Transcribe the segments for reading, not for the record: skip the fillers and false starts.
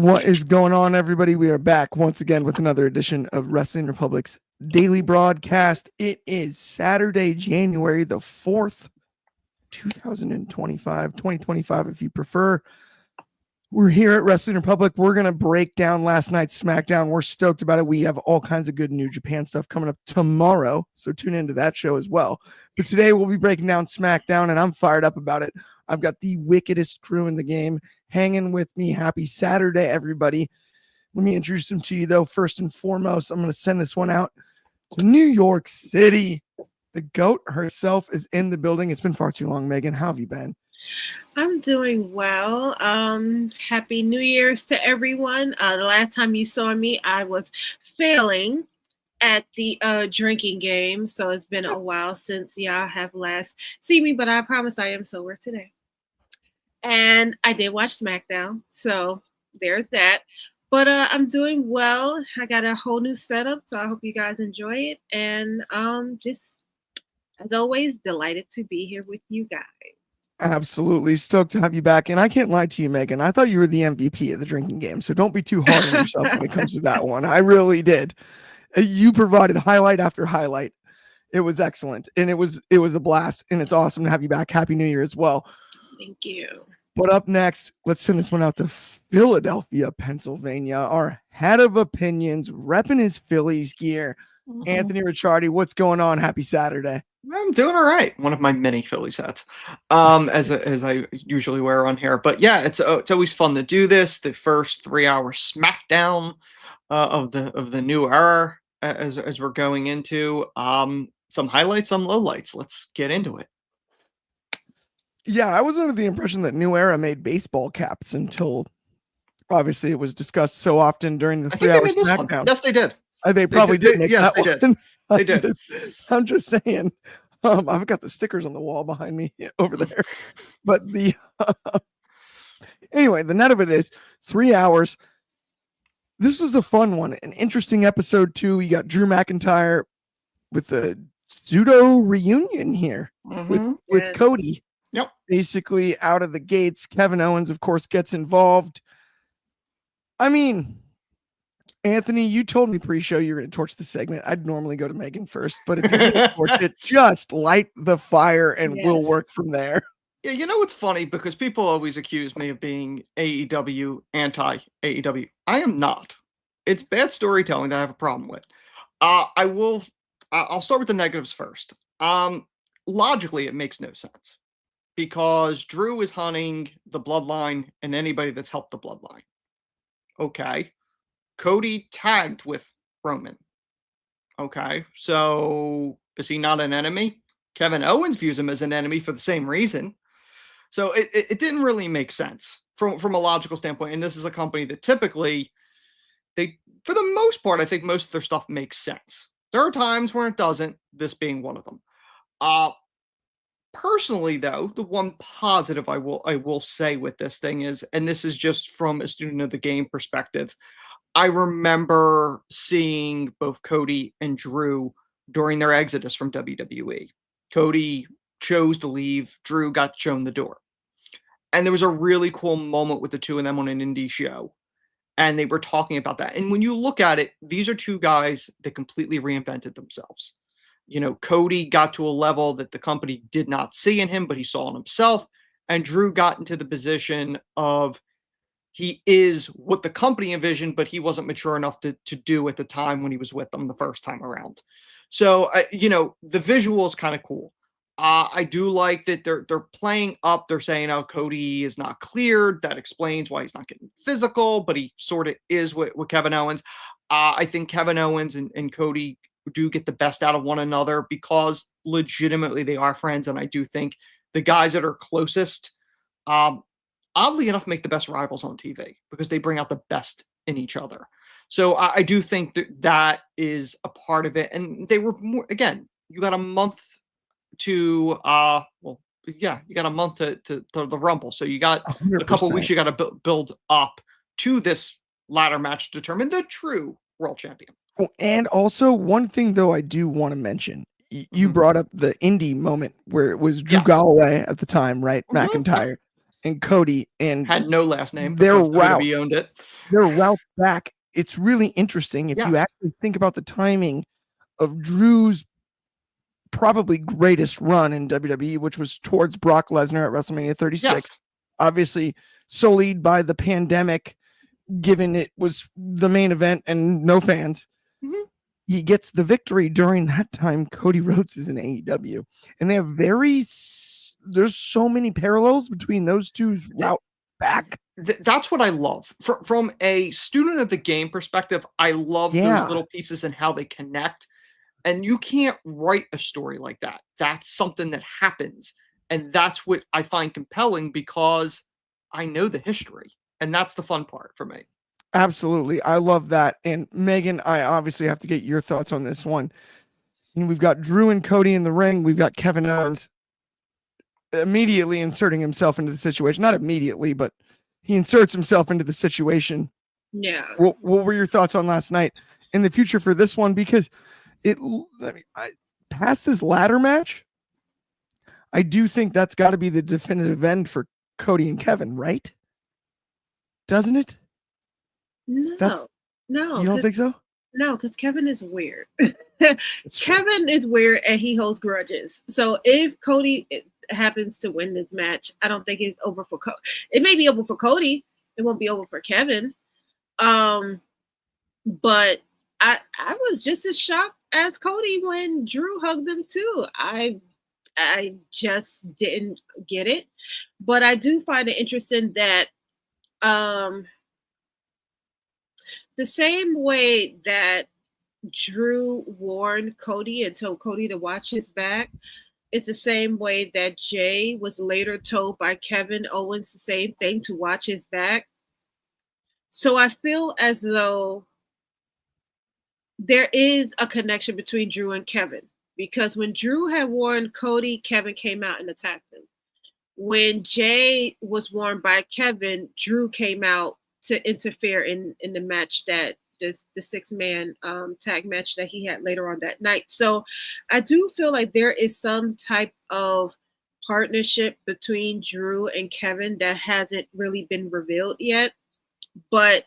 What is going on, everybody? We are back once again with another edition of Wrestling Republic's daily broadcast. It is Saturday, January the 4th, 2025 if you prefer. We're here at Wrestling Republic. We're going to break down last night's SmackDown. We're stoked about it. We have all kinds of good New Japan stuff coming up tomorrow, so tune into that show as well. But today we'll be breaking down SmackDown, and I'm fired up about it. I've got the wickedest crew in the game hanging with me. Happy Saturday, everybody. Let me introduce them to you, though. First and foremost, I'm going to send this one out to New York City. The GOAT herself is in the building. It's been far too long, Megan. How have you been? I'm doing well. Happy New Year's to everyone. The last time you saw me, I was failing at the drinking game. So it's been a while since y'all have last seen me, but I promise I am sober today. And I did watch SmackDown, so there's that. But I'm doing well. I got a whole new setup, so I hope you guys enjoy it. And just, as always, delighted to be here with you guys. Absolutely stoked to have you back. And I can't lie to you, Megan. I thought you were the MVP of the drinking game, so don't be too hard on yourself when it comes to that one. I really did. You provided highlight after highlight. It was excellent, and it was a blast, and it's awesome to have you back. Happy New Year as well. Thank you. But up next, let's send this one out to Philadelphia, Pennsylvania. Our head of opinions, repping his Phillies gear. Anthony Ricciardi, what's going on? Happy Saturday. I'm doing all right. One of my many Phillies hats, as I usually wear on here. But yeah, it's always fun to do this. The first 3-hour SmackDown of the new era as we're going into some highlights, some lowlights. Let's get into it. Yeah, I was under the impression that New Era made baseball caps until obviously it was discussed so often during the 3-hour SmackDown. Yes, they did. They probably did make yes, that they one. did. They did. I'm just saying. I've got the stickers on the wall behind me over there. But the anyway, the net of it is 3 hours. This was a fun one, an interesting episode too. You got Drew McIntyre with the pseudo reunion here with Cody. Yep. Basically out of the gates. Kevin Owens, of course, gets involved. I mean, Anthony, you told me pre-show you're going to torch the segment. I'd normally go to Megan first, but if you're going to torch it, just light the fire and we'll work from there. Yeah, you know what's funny? Because people always accuse me of being AEW, anti-AEW. I am not. It's bad storytelling that I have a problem with. I'll start with the negatives first. Logically, it makes no sense. Because Drew is hunting the bloodline and anybody that's helped the bloodline. Okay. Cody tagged with Roman. Okay. So is he not an enemy? Kevin Owens views him as an enemy for the same reason. So it didn't really make sense from a logical standpoint. And this is a company that typically, for the most part, I think most of their stuff makes sense. There are times where it doesn't, this being one of them. Personally, though, the one positive I will say with this thing is, and this is just from a student of the game perspective, I remember seeing both Cody and Drew during their exodus from WWE. Cody chose to leave, Drew got shown the door. And there was a really cool moment with the two of them on an indie show. And they were talking about that. And when you look at it, these are two guys that completely reinvented themselves. You know, Cody got to a level that the company did not see in him, but he saw in himself. And Drew got into the position of he is what the company envisioned, but he wasn't mature enough to do at the time when he was with them the first time around. So, the visual is kind of cool. I do like that they're playing up. They're saying, oh, Cody is not cleared. That explains why he's not getting physical, but he sort of is with Kevin Owens. I think Kevin Owens and Cody do get the best out of one another because legitimately they are friends. And I do think the guys that are closest, oddly enough, make the best rivals on TV because they bring out the best in each other. So I do think that is a part of it. And they were more, again, you got a month to, you got a month to the Rumble. So you got 100%. A couple of weeks, you got to build up to this ladder match to determine the true world champion. Oh, and also one thing, though, I do want to mention, you brought up the indie moment where it was Drew Galloway at the time, right? McIntyre. and Cody, and Had no last name their because route, WWE owned it. their route back. It's really interesting if you Yes. actually think about the timing of Drew's probably greatest run in WWE, which was towards Brock Lesnar at WrestleMania 36. Yes. Obviously, sullied by the pandemic, given it was the main event and no fans. Mhm. He gets the victory during that time. Cody Rhodes is in AEW, and they have there's so many parallels between those two's route back. That's what I love. From a student of the game perspective, I love Yeah. those little pieces and how they connect. And you can't write a story like that. That's something that happens. And that's what I find compelling because I know the history. And that's the fun part for me. Absolutely. I love that. And Megan, I obviously have to get your thoughts on this one. And we've got Drew and Cody in the ring. We've got Kevin Owens immediately inserting himself into the situation. Not immediately, but he inserts himself into the situation. Yeah. What were your thoughts on last night and the future for this one? Because past this ladder match, I do think that's got to be the definitive end for Cody and Kevin, right? Doesn't it? No. You don't think so? No, because Kevin is weird. Kevin is weird and he holds grudges. So if Cody happens to win this match, I don't think it's over for Cody. It may be over for Cody. It won't be over for Kevin. But I was just as shocked as Cody when Drew hugged him too. I just didn't get it. But I do find it interesting that the same way that Drew warned Cody and told Cody to watch his back, it's the same way that Jay was later told by Kevin Owens the same thing, to watch his back. So I feel as though there is a connection between Drew and Kevin, because when Drew had warned Cody, Kevin came out and attacked him. When Jay was warned by Kevin, Drew came out to interfere in the match, that the 6-man tag match that he had later on that night. So I do feel like there is some type of partnership between Drew and Kevin that hasn't really been revealed yet. But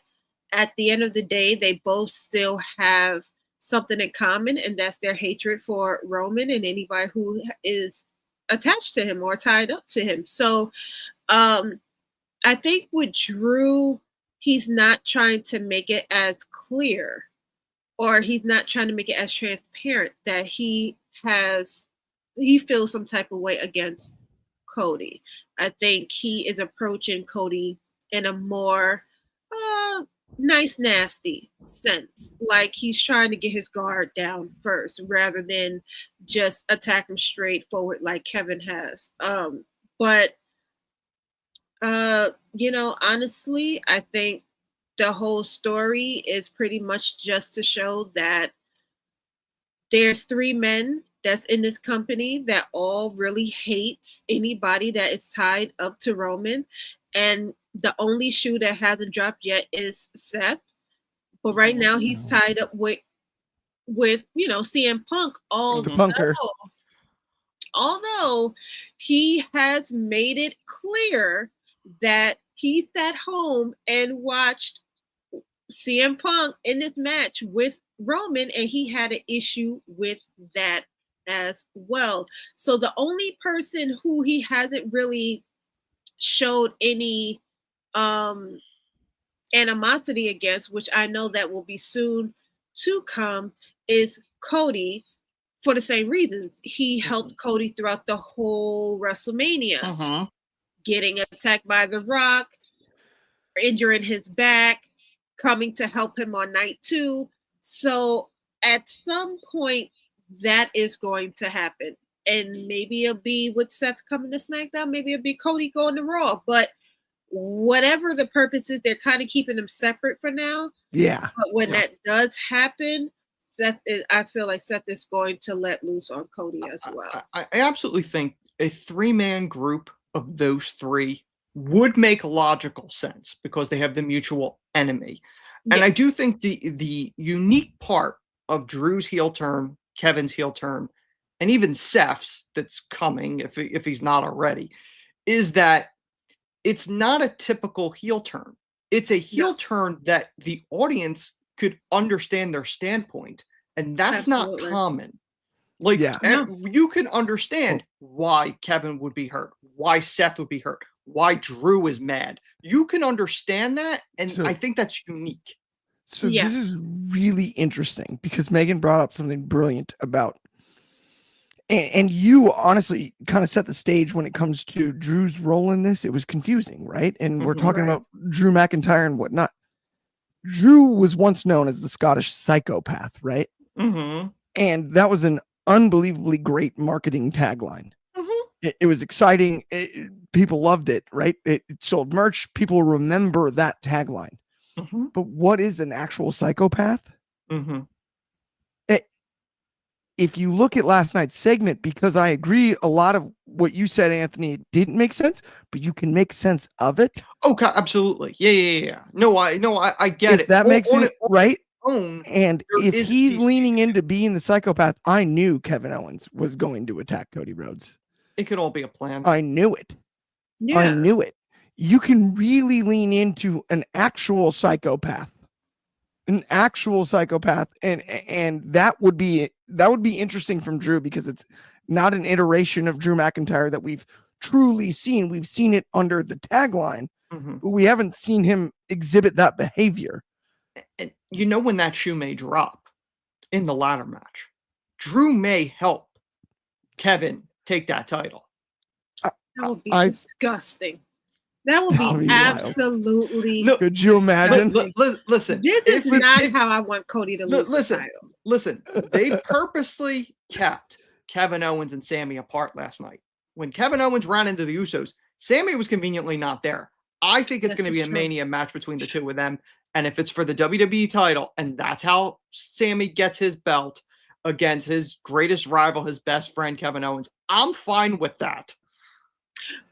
at the end of the day, they both still have something in common, and that's their hatred for Roman and anybody who is attached to him or tied up to him. So I think with Drew, he's not trying to make it as clear, or he's not trying to make it as transparent that he feels some type of way against Cody. I think he is approaching Cody in a more nice, nasty sense. Like he's trying to get his guard down first rather than just attack him straightforward like Kevin has. Honestly, I think the whole story is pretty much just to show that there's 3 men that's in this company that all really hates anybody that is tied up to Roman. And the only shoe that hasn't dropped yet is Seth. But right now he's tied up with CM Punk. Although he has made it clear that he sat home and watched CM Punk in this match with Roman, and he had an issue with that as well. So the only person who he hasn't really showed any animosity against, which I know that will be soon to come, is Cody, for the same reasons. He helped Cody throughout the whole WrestleMania, getting attacked by The Rock, injuring his back, coming to help him on night 2. So at some point that is going to happen. And maybe it'll be with Seth coming to SmackDown. Maybe it'll be Cody going to Raw. But whatever the purpose is, they're kind of keeping them separate for now. Yeah. But when that does happen, I feel like Seth is going to let loose on Cody as well. I absolutely think a 3-man group of those 3 would make logical sense because they have the mutual enemy. Yeah. And I do think the unique part of Drew's heel turn, Kevin's heel turn, and even Seth's that's coming if he's not already, is that it's not a typical heel turn. It's a heel turn that the audience could understand their standpoint, and that's not common. Like, you can understand why Kevin would be hurt, why Seth would be hurt, why Drew is mad. You can understand that, and I think that's unique. So this is really interesting because Megan brought up something brilliant about, and you honestly kind of set the stage when it comes to Drew's role in this. It was confusing, right? And we're talking about Drew McIntyre and whatnot. Drew was once known as the Scottish psychopath, right? And that was an unbelievably great marketing tagline. It was exciting. People loved it, right? It sold merch. People remember that tagline. But what is an actual psychopath? If you look at last night's segment, because I agree, a lot of what you said, Anthony, didn't make sense, but you can make sense of it. Okay, absolutely. Yeah. No, I get it. That makes it right. And if he's leaning into being the psychopath, I knew Kevin Owens was going to attack Cody Rhodes. It could all be a plan. I knew it. I knew it. You can really lean into an actual psychopath. And that would be interesting from Drew, because it's not an iteration of Drew McIntyre that we've truly seen. We've seen it under the tagline, but we haven't seen him exhibit that behavior. And you know when that shoe may drop in the ladder match, Drew may help Kevin take that title. That would be disgusting. That would be absolutely. No, could you imagine? Listen, this is not how I want Cody to lose the title. Listen, they purposely kept Kevin Owens and Sammy apart last night. When Kevin Owens ran into the Usos, Sammy was conveniently not there. I think it's going to be a Mania match between the two of them. And if it's for the WWE title, and that's how Sammy gets his belt against his greatest rival, his best friend, Kevin Owens, I'm fine with that.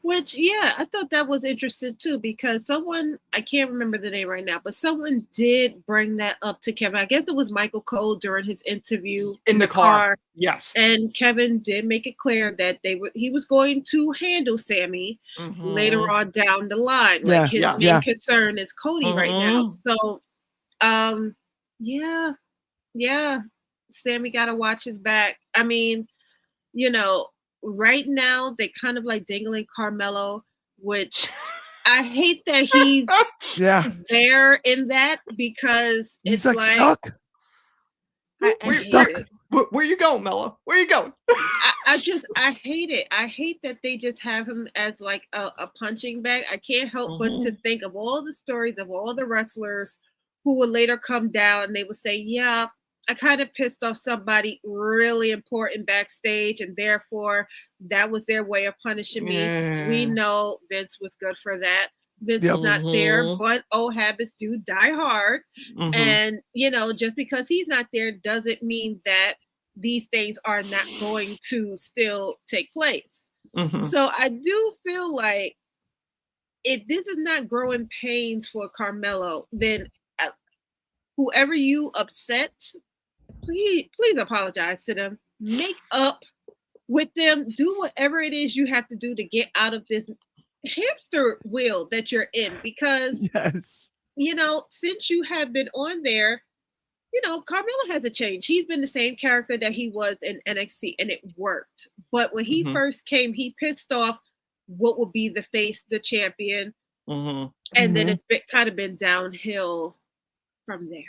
Which, I thought that was interesting too, because someone, I can't remember the name right now, but someone did bring that up to Kevin. I guess it was Michael Cole during his interview in the car. Yes. And Kevin did make it clear that he was going to handle Sammy later on down the line. Like his main concern is Cody right now. So, Sammy got to watch his back. I mean, right now they kind of like dangling Carmelo, which I hate that he's there in that, because he's like stuck. He's stuck. Where you going, Mello? Where you going? I hate it. I hate that they just have him as like a punching bag. I can't help but to think of all the stories of all the wrestlers who would later come down and they would say, I kind of pissed off somebody really important backstage, and therefore that was their way of punishing me. We know Vince was good for that. Vince is not there, but old habits do die hard. And, just because he's not there doesn't mean that these things are not going to still take place. So I do feel like if this is not growing pains for Carmelo, then whoever you upset, please apologize to them. Make up with them. Do whatever it is you have to do to get out of this hamster wheel that you're in, because since you have been on there, Carmelo hasn't changed. He's been the same character that he was in NXT, and it worked. But when he first came, he pissed off what would be the face, the champion, and then it's kind of been downhill from there.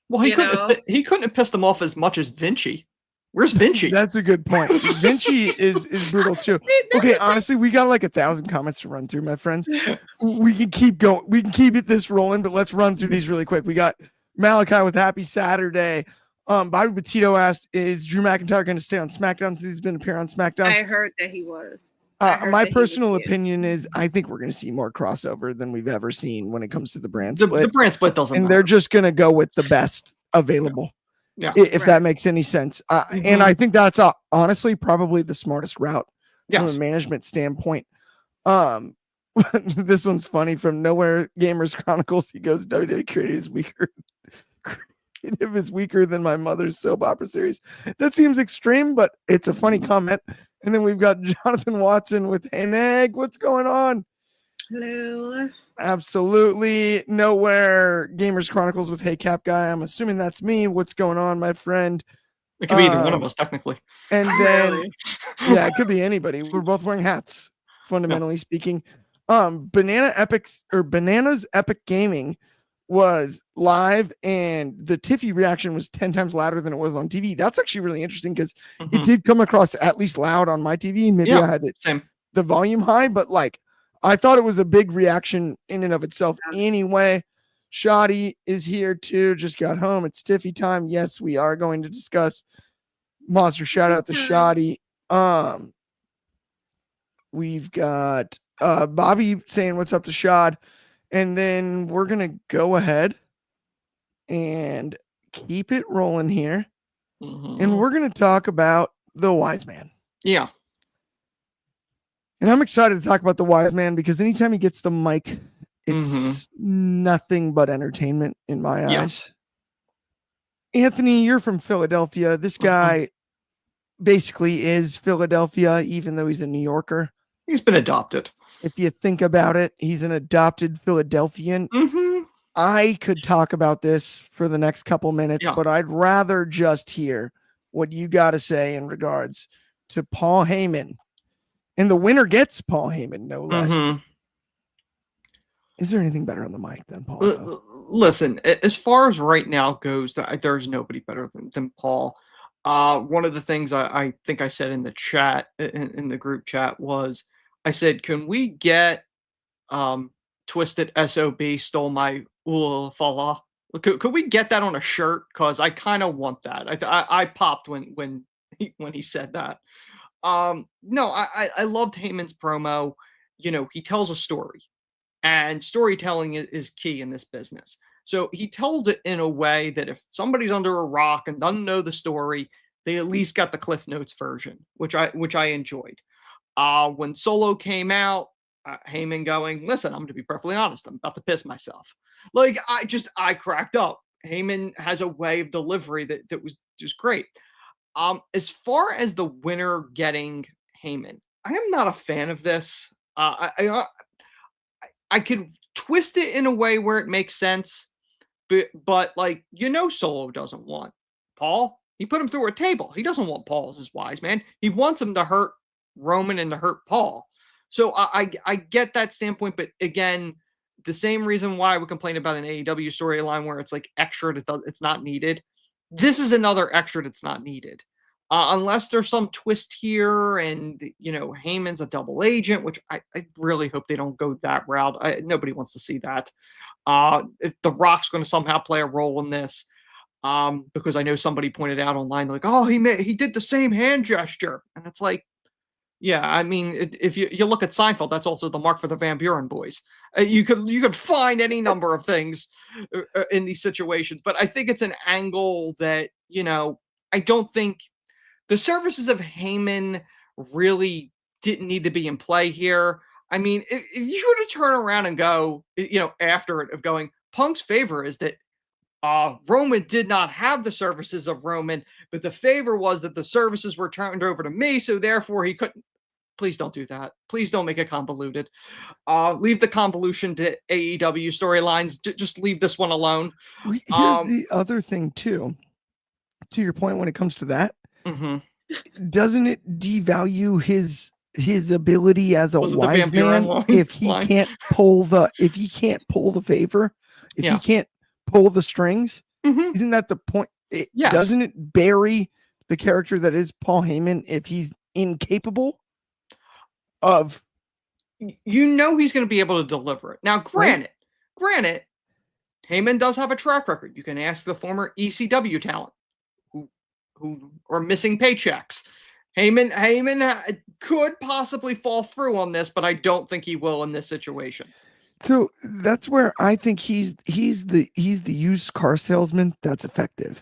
Well, he couldn't have pissed him off as much as Vinci. Where's Vinci? That's a good point. Vinci is brutal too. Okay, honestly, we got like 1,000 comments to run through, my friends. We can keep going. We can keep this rolling, but let's run through these really quick. We got Malachi with Happy Saturday. Bobby Petito asked, "Is Drew McIntyre going to stay on SmackDown since he's been appearing on SmackDown?" I heard that he was. My personal opinion is I think we're going to see more crossover than we've ever seen when it comes to the brand split. The brand split doesn't matter. They're just going to go with the best available. If that makes any sense. And I think that's honestly probably the smartest route from a management standpoint. This one's funny from Nowhere Gamers Chronicles. He goes, WWE creative is weaker. Creative is weaker than my mother's soap opera series. That seems extreme, but it's a funny comment. And then we've got Jonathan Watson with, "Hey Nag, what's going on?" Hello. Absolutely nowhere. Gamers Chronicles with Hey Cap Guy. I'm assuming that's me. What's going on, my friend? It could be either one of us, technically. And then, Really? yeah, it could be anybody. We're both wearing hats, fundamentally speaking. Bananas Epic Gaming was live, and the Tiffy reaction was 10 times louder than it was on TV. That's actually really interesting because it did come across at least loud on my TV. Maybe I had the volume high, but like I thought it was a big reaction in and of itself. Anyway, Shoddy is here too. Just got home. It's Tiffy time. Yes, we are going to discuss Monster. Shout out to Shoddy. We've got Bobby saying what's up to Shad. And then we're going to go ahead and keep it rolling here. And we're going to talk about the Wise Man. Yeah. And I'm excited to talk about the Wise Man because anytime he gets the mic, it's nothing but entertainment in my eyes. Anthony, you're from Philadelphia. This guy basically is Philadelphia, even though he's a New Yorker. He's been adopted. If you think about it, he's an adopted Philadelphian. I could talk about this for the next couple minutes, but I'd rather just hear what you got to say in regards to Paul Heyman. And the winner gets Paul Heyman, no less. Is there anything better on the mic than Paul? Listen, as far as right now goes, there's nobody better than Paul. One of the things I think I said in the chat, in the group chat, was I said, can we get Twisted SOB stole my fala? Could we get that on a shirt? Because I kind of want that. I popped when he said that. No, I loved Heyman's promo. You know, he tells a story, and storytelling is key in this business. So he told it in a way that if somebody's under a rock and doesn't know the story, they at least got the Cliff Notes version, which I enjoyed. When Solo came out, Heyman going, listen, I'm going to be perfectly honest, I'm about to piss myself. Like, I cracked up. Heyman has a way of delivery that was just great. As far as the winner getting Heyman, I am not a fan of this. I could twist it in a way where it makes sense, but like, Solo doesn't want Paul. He put him through a table. He doesn't want Paul as his Wise Man. He wants him to hurt Roman and to hurt Paul. So I get that standpoint, but again, the same reason why we complain about an AEW storyline where it's like extra, it's not needed. This is another extra that's not needed. Unless there's some twist here and, Heyman's a double agent, which I really hope they don't go that route. Nobody wants to see that. If The Rock's going to somehow play a role in this, because I know somebody pointed out online, like, oh, he did the same hand gesture. And it's like, yeah, I mean, if you look at Seinfeld, that's also the mark for the Van Buren boys. You could find any number of things in these situations, but I think it's an angle that, I don't think the services of Heyman really didn't need to be in play here. I mean, if you were to turn around and go, after it, of going, Punk's favor is that Roman did not have the services of Roman, but the favor was that the services were turned over to me, so therefore he couldn't. Please don't do that. Please don't make it convoluted. Leave the convolution to AEW storylines. Just leave this one alone. Here's the other thing, too. To your point, when it comes to that, doesn't it devalue his ability as a Wise Man if he can't pull the favor, if he can't pull the strings? Isn't that the point? Doesn't it bury the character that is Paul Heyman if he's incapable of? He's going to be able to deliver it. Now, granted, Heyman does have a track record. You can ask the former ECW talent who are missing paychecks. Heyman could possibly fall through on this, but I don't think he will in this situation. So that's where I think he's the used car salesman that's effective.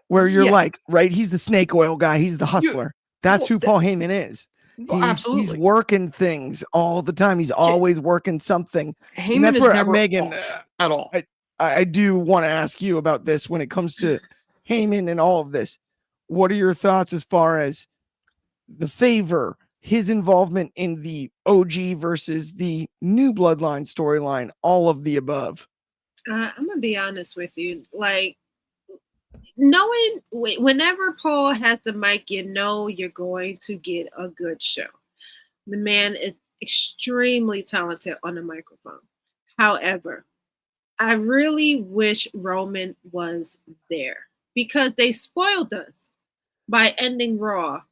Where you're like, right? He's the snake oil guy. He's the hustler. That's who Paul Heyman is. Absolutely. He's working things all the time. He's always working something. Heyman and that's is where never Megan at all. I do want to ask you about this when it comes to Heyman and all of this. What are your thoughts as far as the favor, his involvement in the OG versus the new bloodline storyline, all of the above. I'm gonna be honest with you. Like, knowing whenever Paul has the mic, you know you're going to get a good show. The man is extremely talented on the microphone. However, I really wish Roman was there because they spoiled us by ending Raw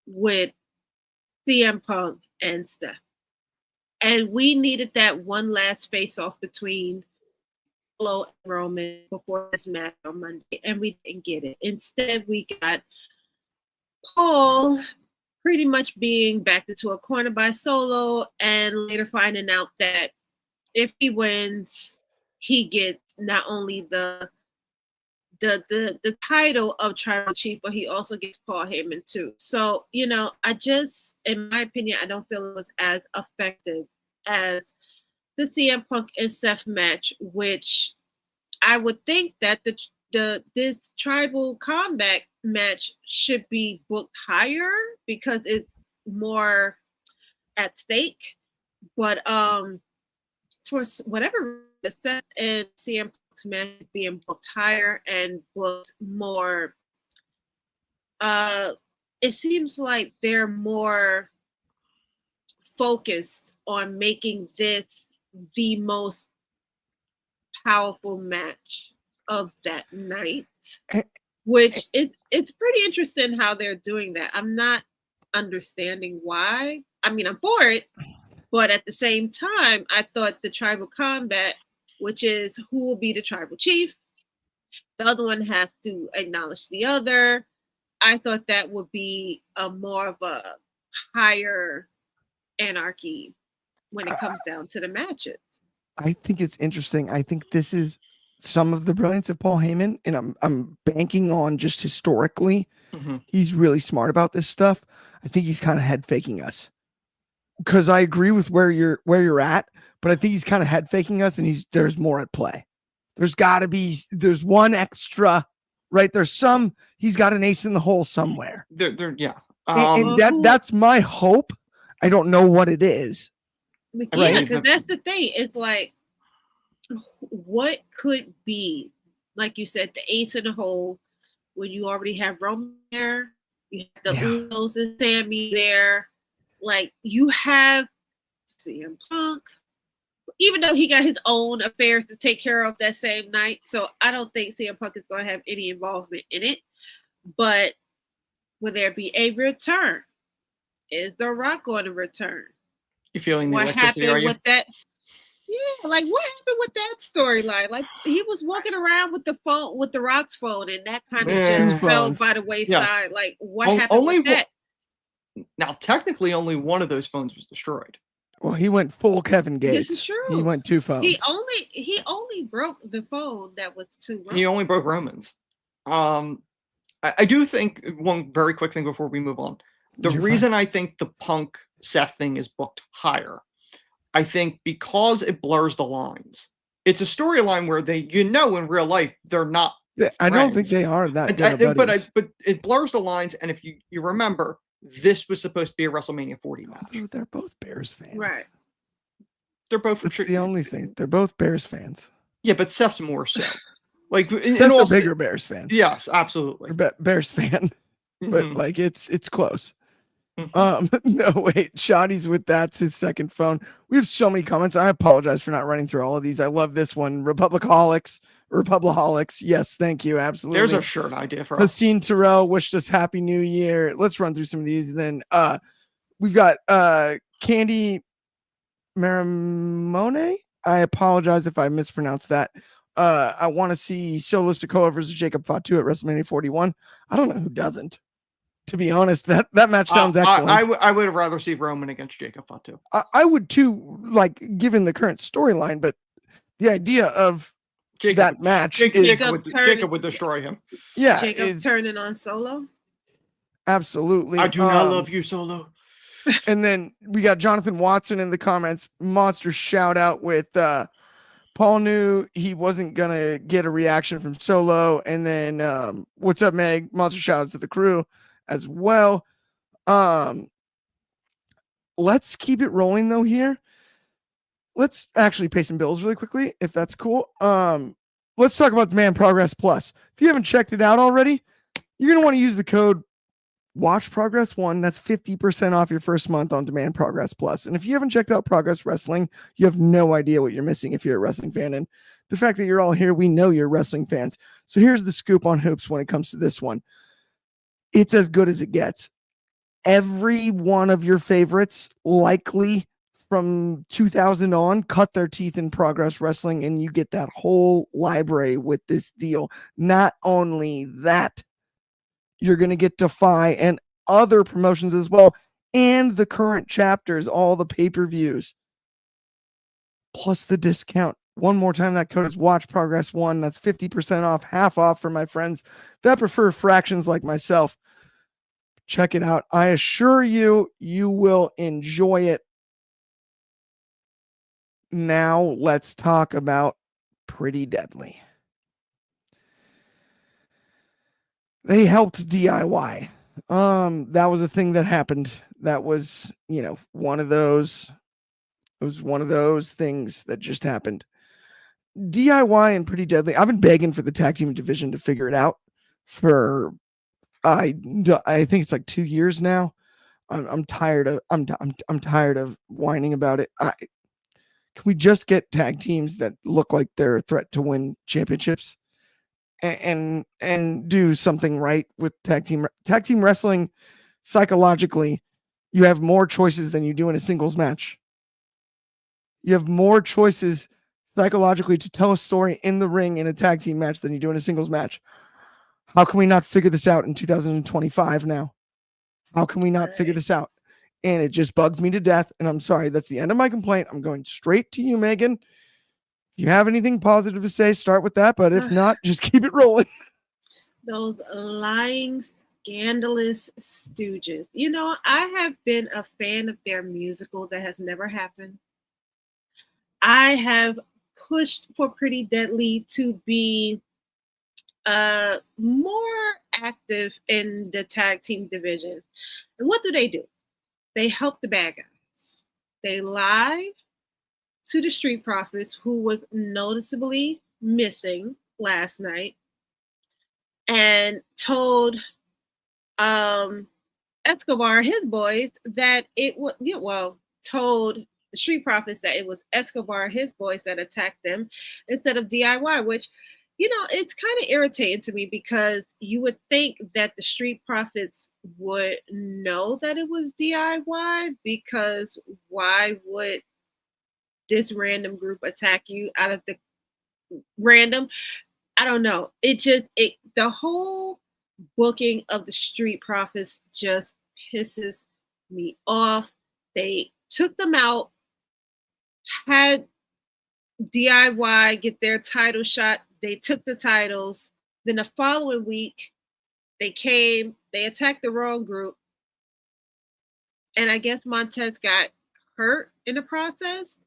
with CM Punk and Steph. And we needed that one last face off between Solo and Roman before this match on Monday, and we didn't get it. Instead, we got Paul pretty much being backed into a corner by Solo, and later finding out that if he wins, he gets not only the title of tribal chief, but he also gets Paul Heyman too. So, I just, in my opinion, I don't feel it was as effective as the CM Punk and Seth match, which I would think that this tribal combat match should be booked higher because it's more at stake. But for whatever reason, Seth and CM Punk's match is being booked higher and booked more. It seems like they're more focused on making this the most powerful match of that night, which it's pretty interesting how they're doing that. I'm not understanding why. I mean, I'm for it, but at the same time, I thought the tribal combat, which is who will be the tribal chief, the other one has to acknowledge the other. I thought that would be a more of a higher anarchy when it comes down to the matches. I think it's interesting. I think this is some of the brilliance of Paul Heyman, and I'm banking on just historically. Mm-hmm. He's really smart about this stuff. I think he's kind of head faking us, because I agree with where you're at, but I think he's kind of head faking us, and there's more at play. There's one extra, right? He's got an ace in the hole somewhere. Yeah. And that's my hope. I don't know what it is. Yeah, because that's the thing. It's like, what could be, like you said, the ace in the hole when you already have Roman there, you have the Usos and Sammy there, like you have CM Punk, even though he got his own affairs to take care of that same night. So I don't think CM Punk is going to have any involvement in it. But will there be a return? Is The Rock going to return? You feeling the what electricity, happened with that? Yeah, like what happened with that storyline? Like he was walking around with the phone, with The Rock's phone, and that kind of just fell by the wayside. Yes. Like what happened with that? Now, technically, only one of those phones was destroyed. Well, he went full Kevin Gates. This is true. He went 2 phones. He only broke the phone that was to Roman. He only broke Roman's. I do think one very quick thing before we move on. The reason I think the Punk Seth thing is booked higher, I think because it blurs the lines. It's a storyline where in real life they're not. I don't think they are that good. But it blurs the lines, and if you remember, this was supposed to be a WrestleMania 40 match. They're both Bears fans, right? They're both. That's the only thing. They're both Bears fans. Yeah, but Seth's more so. Like Seth's a bigger Bears fan. Yes, absolutely. Bears fan, but like it's close. Mm-hmm. No, wait, Shoddy's with that's his second phone. We have so many comments. I apologize for not running through all of these. I love this one. Republicaholics. Yes, thank you. Absolutely. There's a shirt idea for us. Haseen Terrell wished us Happy New Year. Let's run through some of these. Then we've got Candy Marimone. I apologize if I mispronounced that. I want to see Solo Sikoa versus Jacob Fatu at WrestleMania 41. I don't know who doesn't. To be honest, that match sounds excellent. I would have rather see Roman against Jacob Fatu. I would too, like given the current storyline, but the idea of that match Jacob would destroy him. Yeah, Jacob turning on Solo. Absolutely. I do not love you, Solo. And then we got Jonathan Watson in the comments. Monster shout out with Paul knew he wasn't gonna get a reaction from Solo, and then what's up, Meg? Monster shout out to the crew as well. let's keep it rolling though here. Let's actually pay some bills really quickly, if that's cool. Let's talk about Demand Progress Plus. If you haven't checked it out already, you're going to want to use the code Watch Progress 1. That's 50% off your first month on Demand Progress Plus. And if you haven't checked out Progress Wrestling, you have no idea what you're missing if you're a wrestling fan. And the fact that you're all here, we know you're wrestling fans. So here's the scoop on hoops when it comes to this one. It's as good as it gets. Every one of your favorites, likely from 2000 on, cut their teeth in Progress Wrestling, and you get that whole library with this deal. Not only that, you're going to get Defy and other promotions as well, and the current chapters, all the pay-per-views, plus the discount. One more time, that code is Watch Progress 1. That's 50% off, half off for my friends that prefer fractions like myself. Check it out. I assure you, you will enjoy it. Now let's talk about Pretty Deadly. They helped DIY. That was a thing that happened. That was, one of those. It was one of those things that just happened. DIY and Pretty Deadly. I've been begging for the tag team division to figure it out for I think it's like 2 years now. I'm tired of I'm tired of whining about it. Can we just get tag teams that look like they're a threat to win championships, and do something right with tag team wrestling? Psychologically, you have more choices than you do in a singles match. You have more choices psychologically to tell a story in the ring in a tag team match than you do in a singles match. How can we not figure this out in 2025 now? How can we not figure this out? And it just bugs me to death. And I'm sorry, that's the end of my complaint. I'm going straight to you, Megan. If you have anything positive to say, start with that. But if not, just keep it rolling. Those lying, scandalous stooges. I have been a fan of their musical that has never happened. I have pushed for Pretty Deadly to be more active in the tag team division. And what do? They help the bad guys. They lie to the Street Profits, who was noticeably missing last night, and told Escobar, his boys, that it was, told the Street Profits that it was Escobar, his boys, that attacked them instead of DIY, which, it's kind of irritating to me, because you would think that the Street Profits would know that it was DIY, because why would this random group attack you out of the random? I don't know. The whole booking of the Street Profits just pisses me off. They took them out, had DIY get their title shot. They took the titles. Then the following week, they attacked the wrong group. And I guess Montez got hurt in the process.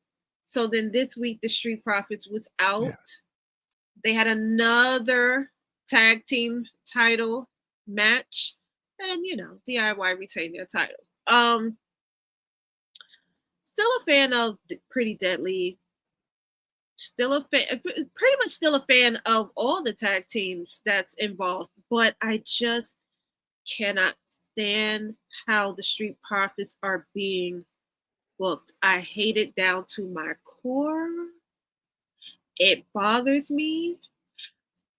So then this week, the Street Profits was out. Yeah. They had another tag team title match. And, DIY retained their titles. Still a fan of Pretty Deadly. Pretty much still a fan of all the tag teams that's involved, but I just cannot stand how the Street Profits are being booked. I hate it down to my core. It bothers me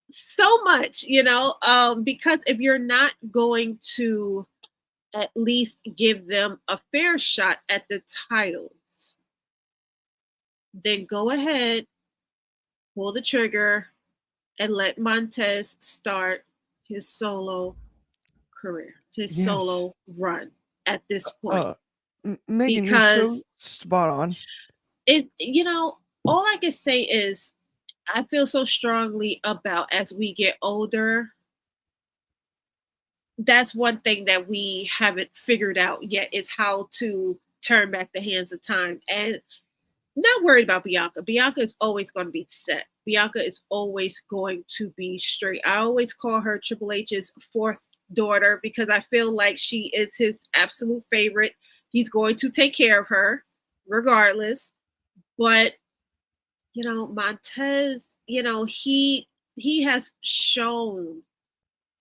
so much, because if you're not going to at least give them a fair shot at the titles, then go ahead, pull the trigger, and let Montez start his solo career, his solo run at this point. Megan, you're so spot on. All I can say is I feel so strongly about, as we get older, that's one thing that we haven't figured out yet, is how to turn back the hands of time. And not worried about Bianca. Bianca is always going to be set. Bianca is always going to be straight. I always call her Triple H's fourth daughter, because I feel like she is his absolute favorite. he's going to take care of her regardless. But Montez, he has shown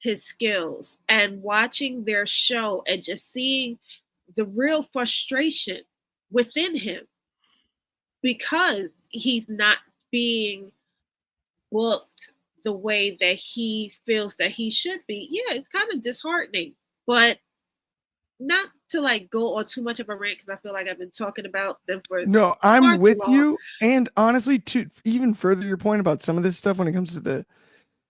his skills, and watching their show and just seeing the real frustration within him because he's not being booked the way that he feels that he should be. Yeah, it's kind of disheartening, but not to like go on too much of a rant because I feel like I've been talking about them for No, far I'm too with long. you. And honestly, to even further your point about some of this stuff when it comes to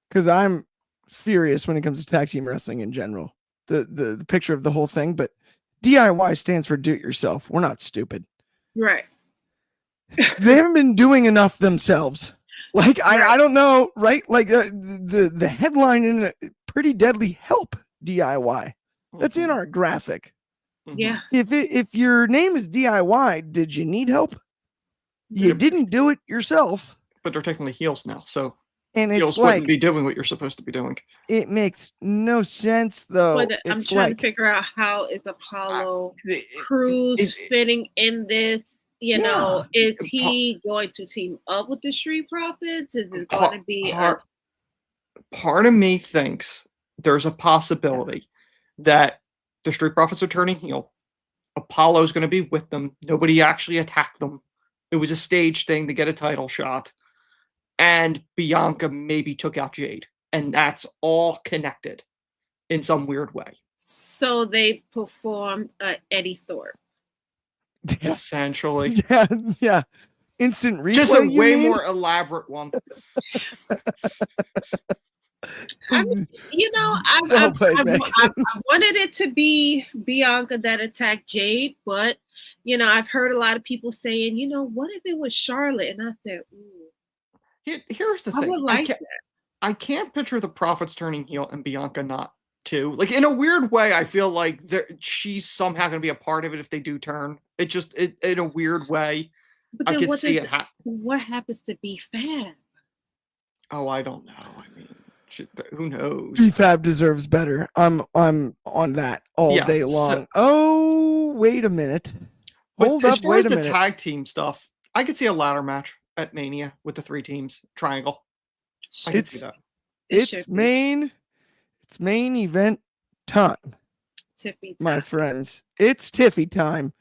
because I'm furious when it comes to tag team wrestling in general, the picture of the whole thing. But DIY stands for do it yourself. We're not stupid. Right. They haven't been doing enough themselves. Like I don't know, right? Like the headline in a Pretty Deadly Help DIY. That's in our graphic. Yeah. If your name is DIY, did you need help? You didn't do it yourself. But they're technically heels now, so and heels it's like wouldn't be doing what you're supposed to be doing. It makes no sense though. I'm trying to figure out how is Apollo Crews fitting in this. Is he going to team up with the Street Profits? Is it going to be part of me thinks there's a possibility that the Street Profits are turning heel. Apollo's going to be with them. Nobody actually attacked them. It was a stage thing to get a title shot. And Bianca maybe took out Jade. And that's all connected in some weird way. So they performed Eddie Thorpe. Yeah. Essentially. Yeah. Instant replay. Just a way more elaborate one. I mean, I wanted it to be Bianca that attacked Jade, but I've heard a lot of people saying, what if it was Charlotte? And I said, ooh. Here's the thing. I can't picture the Profits turning heel and Bianca not too. Like in a weird way, I feel like she's somehow going to be a part of it if they do turn. In a weird way. But I could see it happen. What happens to B-Fab? Oh, I don't know. I mean, who knows? B-Fab deserves better. I'm on that all day long. Wait a minute. Hold up. As far as the tag team stuff, I could see a ladder match at Mania with the 3 teams triangle. I can see that. It's main event time. Tiffy time. My friends. It's Tiffy time.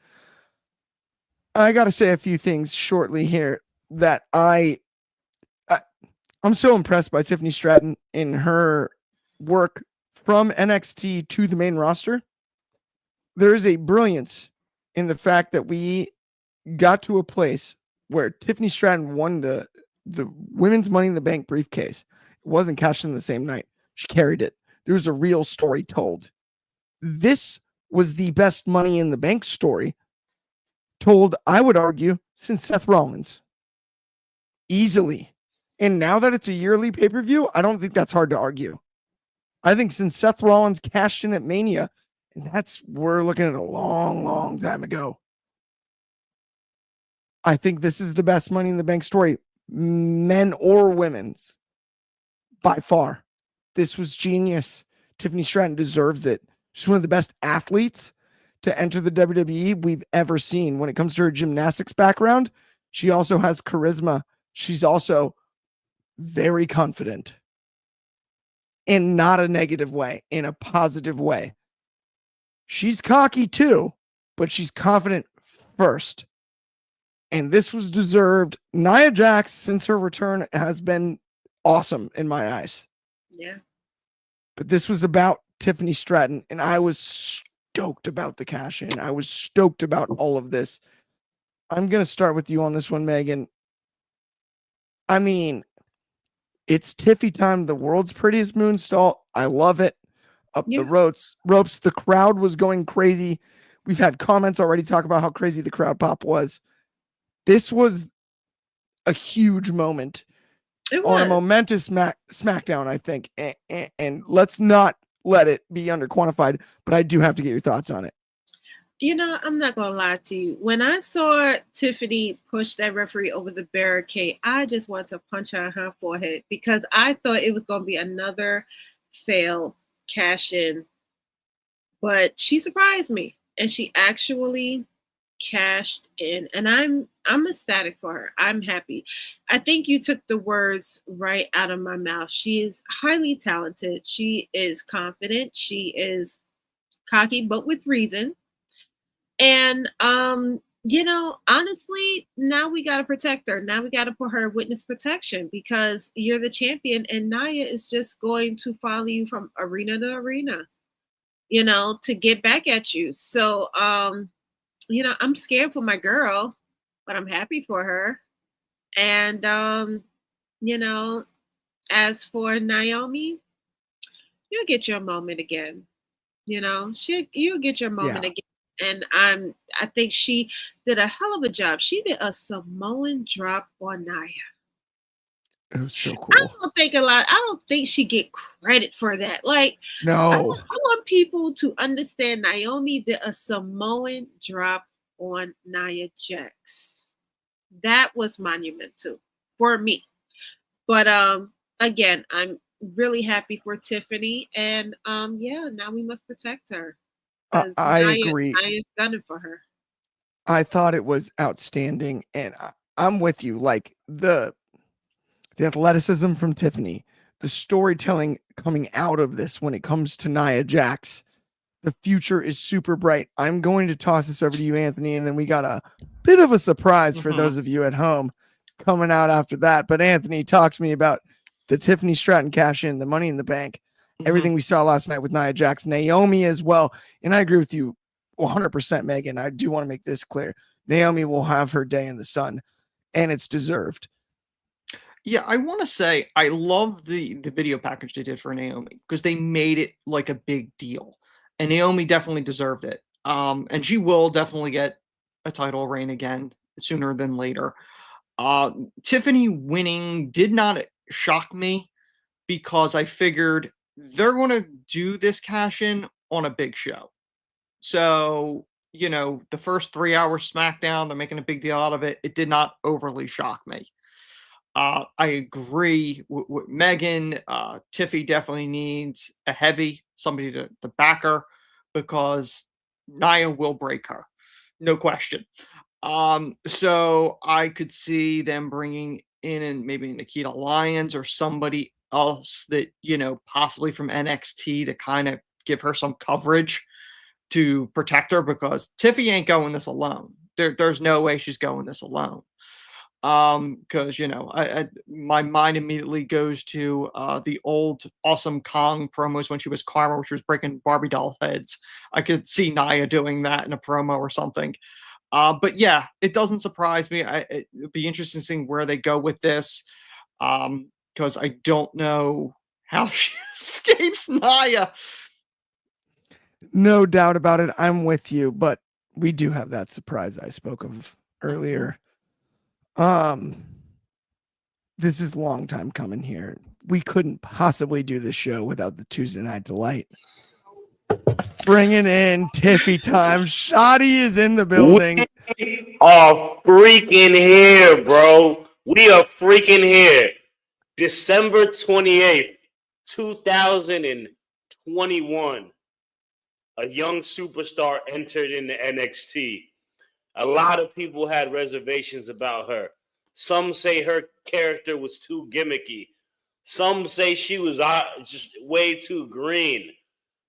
I got to say a few things shortly here that I'm so impressed by Tiffany Stratton in her work from NXT to the main roster. There is a brilliance in the fact that we got to a place where Tiffany Stratton won the women's Money in the Bank briefcase. It wasn't cashed in the same night. She carried it. There was a real story told. This was the best Money in the Bank story told, I would argue, since Seth Rollins. Easily. And now that it's a yearly pay-per-view, I don't think that's hard to argue. I think since Seth Rollins cashed in at Mania, and we're looking at a long, long time ago. I think this is the best Money in the Bank story, men or women's, by far. This was genius. Tiffany Stratton deserves it. She's one of the best athletes to enter the WWE we've ever seen. When it comes to her gymnastics background, she also has charisma. She's also very confident. In not a negative way, in a positive way. She's cocky too, but she's confident first. And this was deserved. Nia Jax, since her return, has been awesome in my eyes. Yeah. But this was about Tiffany Stratton, and I was stoked about the cash in. I was stoked about all of this. I'm going to start with you on this one, Megan. I mean, it's Tiffy time, the world's prettiest moonstall. I love it. Up the ropes. The crowd was going crazy. We've had comments already talk about how crazy the crowd pop was. This was a huge moment on a momentous SmackDown, I think. And let's not let it be underquantified, but I do have to get your thoughts on it. I'm not going to lie to you. When I saw Tiffany push that referee over the barricade, I just wanted to punch her in her forehead because I thought it was going to be another fail cash in. But she surprised me. and she actually cashed in, and I'm ecstatic for her. I'm happy. I think you took the words right out of my mouth. She is highly talented. She is confident. She is cocky, but with reason. And honestly, now we got to protect her. Now we got to put her in witness protection because you're the champion, and Naya is just going to follow you from arena to arena, to get back at you. So, I'm scared for my girl, but I'm happy for her. And you know, as for Naomi, you'll get your moment again. You'll get your moment Yeah, again. And I think she did a hell of a job. She did a Samoan drop on Naya. it was so I cool. I don't think she get credit for that. Like, No, I want people to understand Naomi did a Samoan drop on Nia Jax. That was monumental for me. But again, I'm really happy for Tiffany, and yeah, now we must protect her because I agree. Naya's gunning for her. I thought it was outstanding, and I'm with you. Like the athleticism from Tiffany, the storytelling coming out of this when it comes to Nia Jax. The future is super bright. I'm going to toss this over to you, Anthony, and then we got a bit of a surprise for those of you at home coming out after that. But Anthony, talk to me about the Tiffany Stratton cash in, the Money in the Bank, everything we saw last night with Nia Jax, Naomi as well. And I agree with you 100%, Megan. I do want to make this clear. Naomi will have her day in the sun, and it's deserved. Yeah, I want to say I love the video package they did for Naomi because they made it like a big deal, and Naomi definitely deserved it. And she will definitely get a title reign again sooner than later. Tiffany winning did not shock me because I figured they're going to do this cash in on a big show. So, the first 3 hours SmackDown, they're making a big deal out of it. It did not overly shock me. I agree with Megan. Tiffy definitely needs a heavy, somebody to back her because Nia will break her. No question. So I could see them bringing in and maybe Nikita Lyons or somebody else that, possibly from NXT to kind of give her some coverage to protect her because Tiffy ain't going this alone. There's no way she's going this alone. Because my mind immediately goes to the old Awesome Kong promos when she was Karma, which was breaking Barbie doll heads. I could see Nia doing that in a promo or something. But yeah, it doesn't surprise me. It would be interesting seeing where they go with this. Because I don't know how she escapes Nia. No doubt about it. I'm with you, but we do have that surprise I spoke of earlier. This is a long time coming here. We couldn't possibly do this show without the Tuesday Night Delight. Bringing in Tiffy time. Shoddy is in the building. We are freaking here, bro. We are freaking here. December 28th, 2021. A young superstar entered into NXT. A lot of people had reservations about her. Some say her character was too gimmicky. Some say she was just way too green.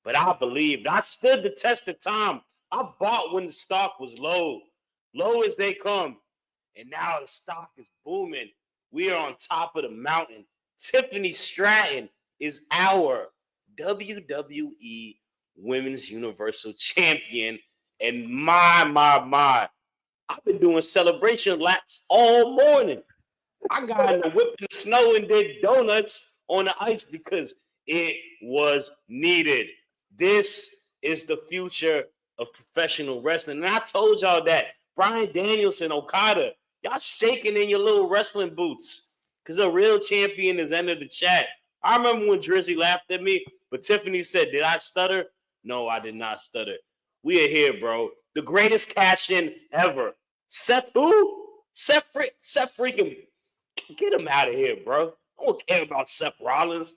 But I believed. I stood the test of time. I bought when the stock was low as they come. And now the stock is booming. We are on top of the mountain. Tiffany Stratton is our WWE Women's Universal Champion. And my. I've been doing celebration laps all morning. I got in the whip in the snow and did donuts on the ice because it was needed. This is the future of professional wrestling. And I told y'all that. Bryan Danielson, Okada, y'all shaking in your little wrestling boots because a real champion has entered the chat. I remember when Drizzy laughed at me, but Tiffany said, did I stutter? No, I did not stutter. We are here, bro. The greatest cash-in ever. Seth who? Seth freaking, get him out of here, bro. I don't care about Seth Rollins.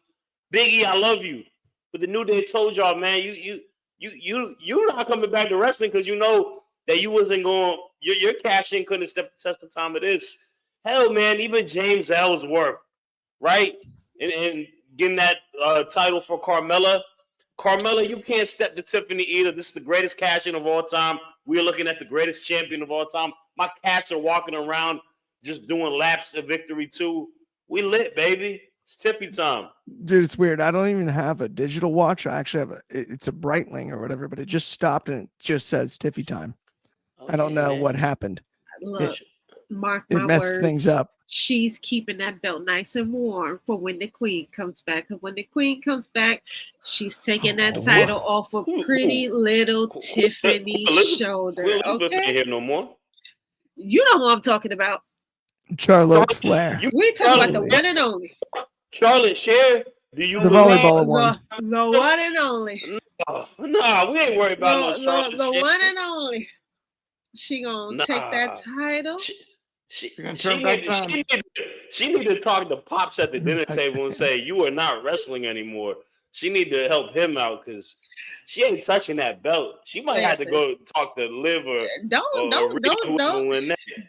Biggie, I love you. But the New Day told y'all, man, you you're not coming back to wrestling because you know that you wasn't going. Your cash in couldn't step the test of time of this. Hell, man, even James Ellsworth, right, and getting that title for Carmella. Carmella, you can't step to Tiffany either. This is the greatest cash in of all time. We're looking at the greatest champion of all time. My cats are walking around just doing laps of victory too. We lit, baby. It's Tiffy time. Dude, it's weird. I don't even have a digital watch. I actually have it's a Breitling or whatever, but it just stopped and it just says Tiffy time. I don't know what happened. Look, mark It my messed words. things up. She's keeping that belt nice and warm for when the queen comes back. Because when the queen comes back, she's taking that title off of pretty little Tiffany's shoulder. Elizabeth ain't Okay, here no more. you know who I'm talking about. Charlotte Flair. We talking about the one and only, Charlotte Cher. Do you The believe- volleyball one. the one and only, Nah, we ain't worried about no Charlotte the Cher. one and only. She gonna take that title. She You're gonna turn back time. She need to talk to Pops at the dinner table and say, you are not wrestling anymore. She need to help him out because she ain't touching that belt. She might have to go talk to Liv or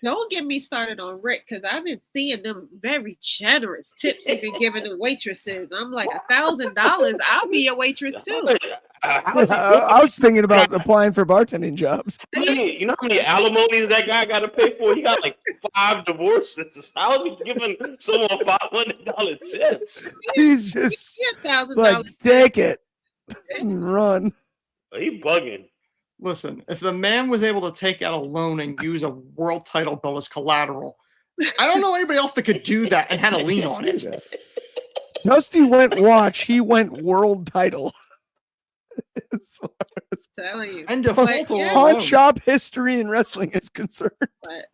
Don't get me started on Rick because I've been seeing them very generous tips he's been giving the waitresses. I'm like $1,000. I'll be a waitress too. I was thinking about applying for bartending jobs. You know how many alimonies that guy got to pay for? He got like 5 divorces. How is he giving someone $500 tips? He's just $1,000. like, take it and run. He bugging. Listen, if the man was able to take out a loan and use a world title bill as collateral, I don't know anybody else that could do that and had a lien on it. Dusty went watch. He went world title. As far as Telling you. And default But, on yeah. a pawn loan. shop history in wrestling is concerned.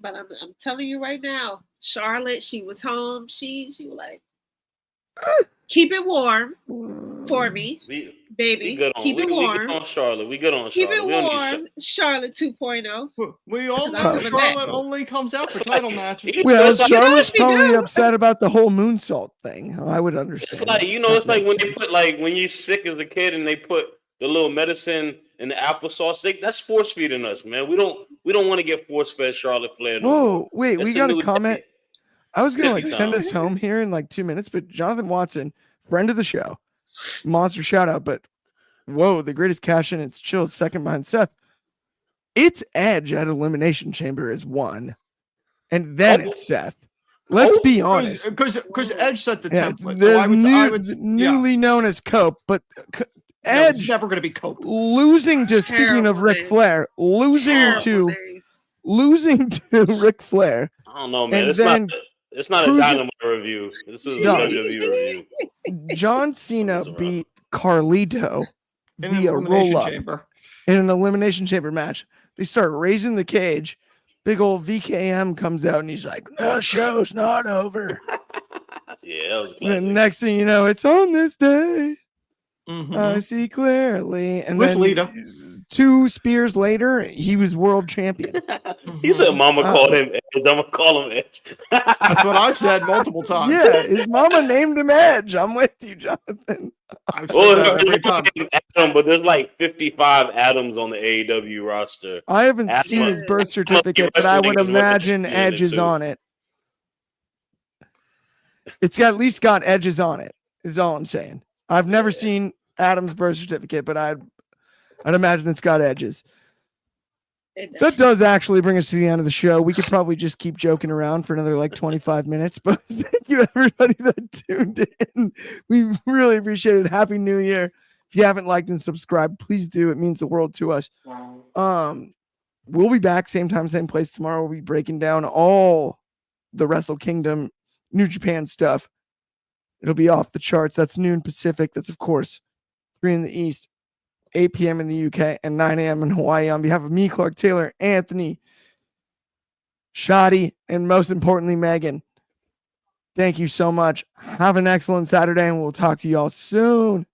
But I'm telling you right now, Charlotte, she was home. She was like, keep it warm for me, baby. Keep it warm. We good on Charlotte. We good on Charlotte. Keep it We don't need warm, Charlotte 2.0. We all know Because I'm a Charlotte vet. only comes out for It's title like- matches. Well, It's like- Charlotte's she probably do. upset about the whole moonsault thing. I would understand. It's like, that. it's That like when makes they sense. put like when you're sick as a kid and they put the little medicine in the applesauce. That's force feeding us, man. We don't want to get force fed Charlotte Flair. No more. Whoa, wait, It's we got a new comment. day. I was gonna Tiffy like send time. us home here in like 2 minutes, but Jonathan Watson, friend of the show, monster shout out. But whoa, the greatest cash in, it's Chill second behind Seth. It's Edge at Elimination Chamber is 1, and then it's Seth. Let's be honest. Because Edge set the Yeah, template. the So I would newly known as Cope, but Edge Edge never going to be Cope. losing to speaking of Terrible Ric name. Flair, Terrible name. losing to Ric Flair. I don't know, man. And It's then not a Cruiser- Dynamite review. This is a Done. WWE review. John Cena That's around. beat Carlito In an via elimination roll up chamber. in an elimination chamber match. They start raising the cage. Big old VKM comes out and he's like, "The show's not over." Yeah, that was a And classic. then next thing you know, it's on this day. Mhm. I see clearly. And With then Lita. 2 spears later, he was world champion. He said, "Mama Wow. called him Edge. I'm gonna call him Edge." That's what I've said multiple times. Yeah, his mama named him Edge. I'm with you, Jonathan. I've said Well, that every time. Adam, but there's like 55 Adams on the AEW roster. I haven't That's seen what- his birth certificate, but I would wrestling is what imagine it's Edge is into. on it. It's at least got edges on it, is all I'm saying. I've never seen Adam's birth certificate, but I'd imagine it's got edges. That does actually bring us to the end of the show. We could probably just keep joking around for another like 25 minutes, but thank you everybody that tuned in. We really appreciate it. Happy New Year. If you haven't liked and subscribed, please do. It means the world to us. We'll be back same time, same place tomorrow. We'll be breaking down all the Wrestle Kingdom New Japan stuff. It'll be off the charts. That's noon Pacific. That's, of course, 3 in the East, 8 p.m. in the UK, and 9 a.m. in Hawaii. On behalf of me, Clark Taylor, Anthony, Shoddy, and most importantly, Megan, thank you so much. Have an excellent Saturday, and we'll talk to you all soon.